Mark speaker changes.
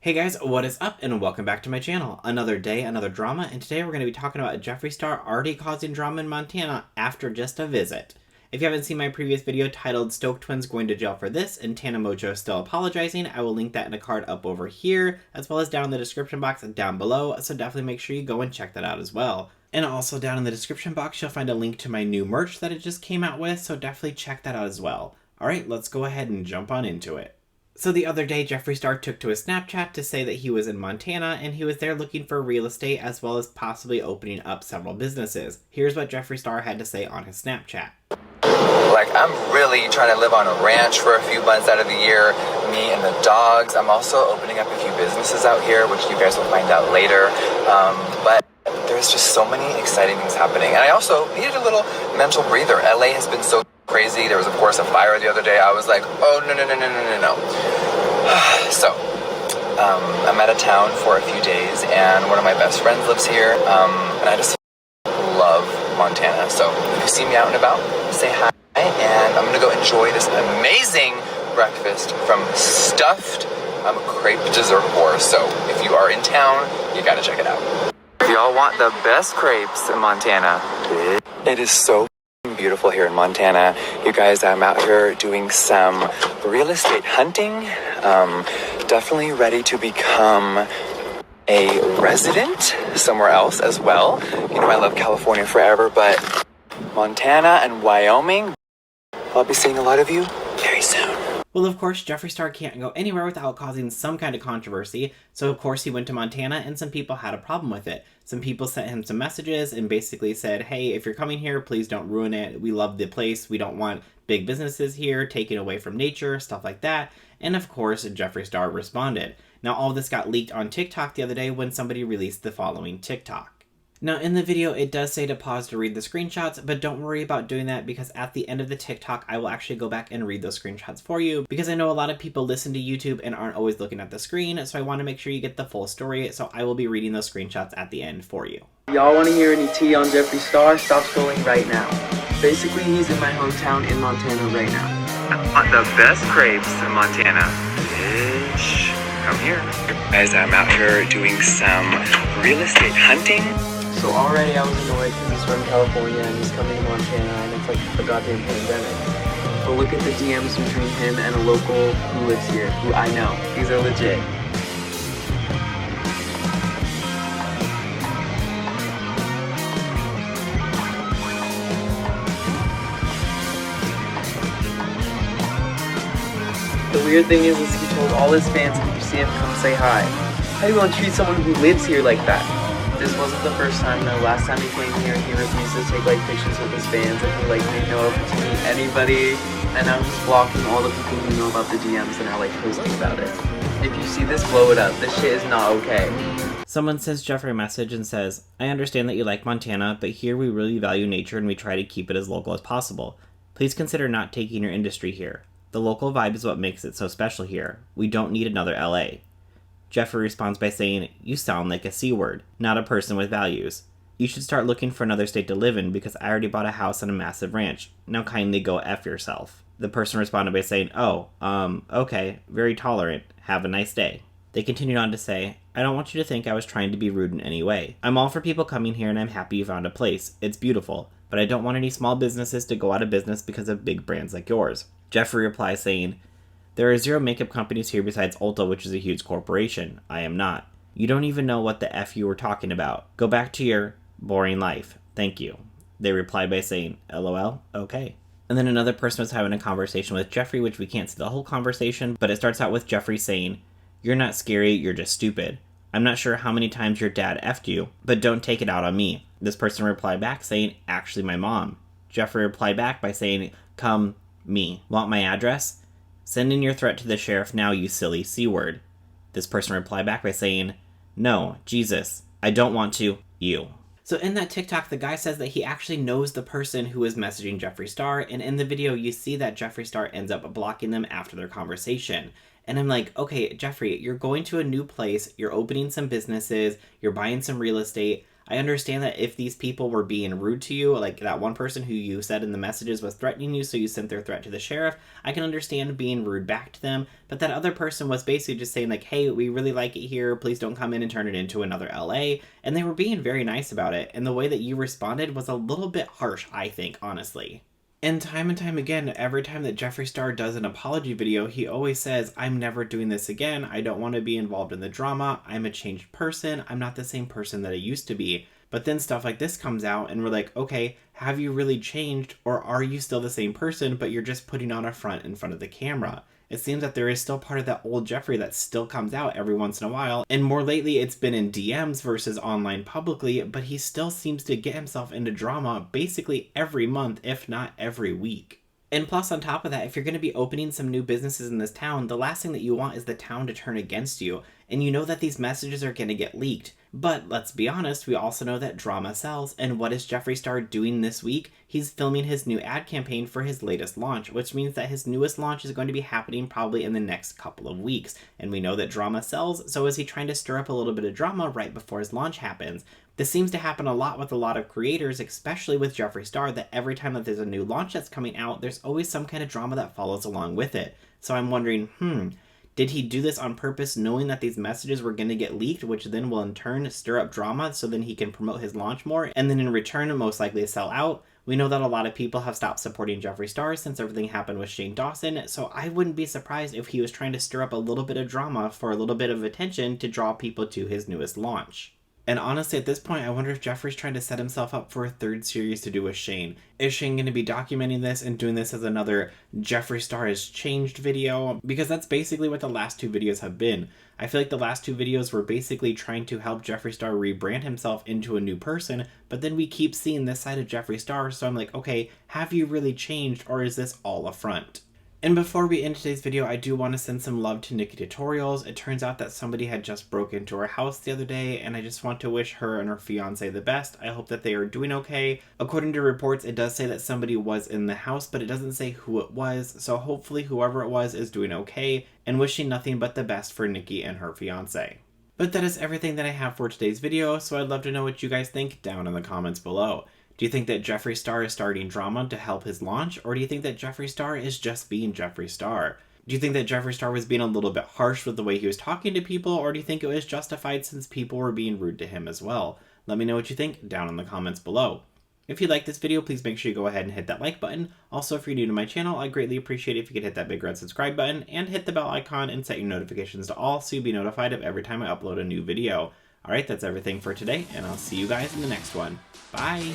Speaker 1: Hey guys, what is up and welcome back to my channel. Another day, another drama, and today we're going to be talking about Jeffree Star already causing drama in Montana after just a visit. If you haven't seen my previous video titled Stoke Twins Going to Jail for This and Tana Mojo Still Apologizing, I will link that in a card up over here, as well as down in the description box down below, so definitely make sure you go and check that out as well. And also down in the description box you'll find a link to my new merch that it just came out with, so definitely check that out as well. Alright, let's go ahead and jump on into it. So the other day, Jeffree Star took to his Snapchat to say that he was in Montana and he was there looking for real estate as well as possibly opening up several businesses. Here's what Jeffree Star had to say on his Snapchat.
Speaker 2: I'm really trying to live on a ranch for a few months out of the year, me and the dogs. I'm also opening up a few businesses out here, which you guys will find out later. But there's just so many exciting things happening. And I also needed a little mental breather. LA has been so crazy. There was, of course, a fire the other day. I was like, oh, no. So, I'm out of town for a few days, and one of my best friends lives here, and I just love Montana. So, if you see me out and about, say hi, and I'm gonna go enjoy this amazing breakfast from Stuffed. I'm a crepe dessert whore, so if you are in town, you gotta check it out. If y'all want the best crepes in Montana, it is so beautiful here in Montana. You guys, I'm out here doing some real estate hunting. Definitely ready to become a resident somewhere else as well. You know, I love California forever, but Montana and Wyoming, I'll be seeing a lot of you very soon.
Speaker 1: Well, of course, Jeffree Star can't go anywhere without causing some kind of controversy, so of course he went to Montana and some people had a problem with it. Some people sent him some messages and basically said, hey, if you're coming here, please don't ruin it. We love the place. We don't want big businesses here taken away from nature, stuff like that. And of course, Jeffree Star responded. Now, all this got leaked on TikTok the other day when somebody released the following TikTok. Now, in the video, it does say to pause to read the screenshots, but don't worry about doing that because at the end of the TikTok, I will actually go back and read those screenshots for you because I know a lot of people listen to YouTube and aren't always looking at the screen, so I want to make sure you get the full story, so I will be reading those screenshots at the end for you.
Speaker 3: Y'all want to hear any tea on Jeffree Star? Stop scrolling right now. Basically, he's in my hometown in Montana right now.
Speaker 2: I want the best crepes in Montana. Bitch, come here. Guys, I'm out here doing some real estate hunting.
Speaker 3: So already I was annoyed because he's from California and he's coming to Montana and it's like a goddamn pandemic. But look at the DMs between him and a local who lives here, who I know. These are legit. The weird thing is he told all his fans if you see him, come say hi. How do you want to treat someone who lives here like that? This wasn't the first time, though. Last time he came here, he refused to take pictures with his fans, and he made no effort to meet anybody. And now he's blocking all the people who know about the DMs and are posting about it. If you see this, blow it up. This shit is not okay.
Speaker 1: Someone sends Jeffree a message and says, I understand that you like Montana, but here we really value nature and we try to keep it as local as possible. Please consider not taking your industry here. The local vibe is what makes it so special here. We don't need another LA. Jeffree responds by saying, you sound like a C word, not a person with values. You should start looking for another state to live in because I already bought a house on a massive ranch. Now kindly go F yourself. The person responded by saying, okay, very tolerant. Have a nice day. They continued on to say, I don't want you to think I was trying to be rude in any way. I'm all for people coming here and I'm happy you found a place. It's beautiful, but I don't want any small businesses to go out of business because of big brands like yours. Jeffree replies saying, there are 0 makeup companies here besides Ulta, which is a huge corporation. I am not. You don't even know what the F you were talking about. Go back to your boring life. Thank you. They replied by saying, LOL, okay. And then another person was having a conversation with Jeffree, which we can't see the whole conversation, but it starts out with Jeffree saying, you're not scary, you're just stupid. I'm not sure how many times your dad F'd you, but don't take it out on me. This person replied back saying, actually my mom. Jeffree replied back by saying, come, me. Want my address? Send in your threat to the sheriff now, you silly C-word. This person replied back by saying, no, Jesus, I don't want to, you. So in that TikTok, the guy says that he actually knows the person who is messaging Jeffree Star, and in the video, you see that Jeffree Star ends up blocking them after their conversation. And I'm like, okay, Jeffree, you're going to a new place, you're opening some businesses, you're buying some real estate. I understand that if these people were being rude to you, like that one person who you said in the messages was threatening you, so you sent their threat to the sheriff, I can understand being rude back to them. But that other person was basically just saying like, hey, we really like it here, please don't come in and turn it into another LA. And they were being very nice about it. And the way that you responded was a little bit harsh, I think, honestly. And time again, every time that Jeffree Star does an apology video, he always says, I'm never doing this again. I don't want to be involved in the drama. I'm a changed person. I'm not the same person that I used to be. But then stuff like this comes out and we're like, okay, have you really changed, or are you still the same person, but you're just putting on a front in front of the camera? It seems that there is still part of that old Jeffree that still comes out every once in a while, and more lately it's been in DMs versus online publicly, but he still seems to get himself into drama basically every month, if not every week. And plus, on top of that, if you're going to be opening some new businesses in this town, the last thing that you want is the town to turn against you. And you know that these messages are going to get leaked. But let's be honest, we also know that drama sells. And what is Jeffree Star doing this week? He's filming his new ad campaign for his latest launch, which means that his newest launch is going to be happening probably in the next couple of weeks. And we know that drama sells, so is he trying to stir up a little bit of drama right before his launch happens? This seems to happen a lot with a lot of creators, especially with Jeffree Star, that every time that there's a new launch that's coming out, there's always some kind of drama that follows along with it. So I'm wondering, did he do this on purpose knowing that these messages were going to get leaked, which then will in turn stir up drama so then he can promote his launch more, and then in return most likely sell out? We know that a lot of people have stopped supporting Jeffree Star since everything happened with Shane Dawson, so I wouldn't be surprised if he was trying to stir up a little bit of drama for a little bit of attention to draw people to his newest launch. And honestly, at this point, I wonder if Jeffree's trying to set himself up for a third series to do with Shane. Is Shane going to be documenting this and doing this as another Jeffree Star has changed video? Because that's basically what the last two videos have been. I feel like the last two videos were basically trying to help Jeffree Star rebrand himself into a new person, but then we keep seeing this side of Jeffree Star, so I'm like, okay, have you really changed, or is this all a front? And before we end today's video, I do want to send some love to Nikki Tutorials. It turns out that somebody had just broke into her house the other day, and I just want to wish her and her fiance the best. I hope that they are doing okay. According to reports, it does say that somebody was in the house, but it doesn't say who it was, so hopefully whoever it was is doing okay, and wishing nothing but the best for Nikki and her fiance. But that is everything that I have for today's video, so I'd love to know what you guys think down in the comments below. Do you think that Jeffree Star is starting drama to help his launch, or do you think that Jeffree Star is just being Jeffree Star? Do you think that Jeffree Star was being a little bit harsh with the way he was talking to people, or do you think it was justified since people were being rude to him as well? Let me know what you think down in the comments below. If you like this video, please make sure you go ahead and hit that like button. Also, if you're new to my channel, I'd greatly appreciate it if you could hit that big red subscribe button and hit the bell icon and set your notifications to all so you'll be notified of every time I upload a new video. Alright, that's everything for today, and I'll see you guys in the next one. Bye!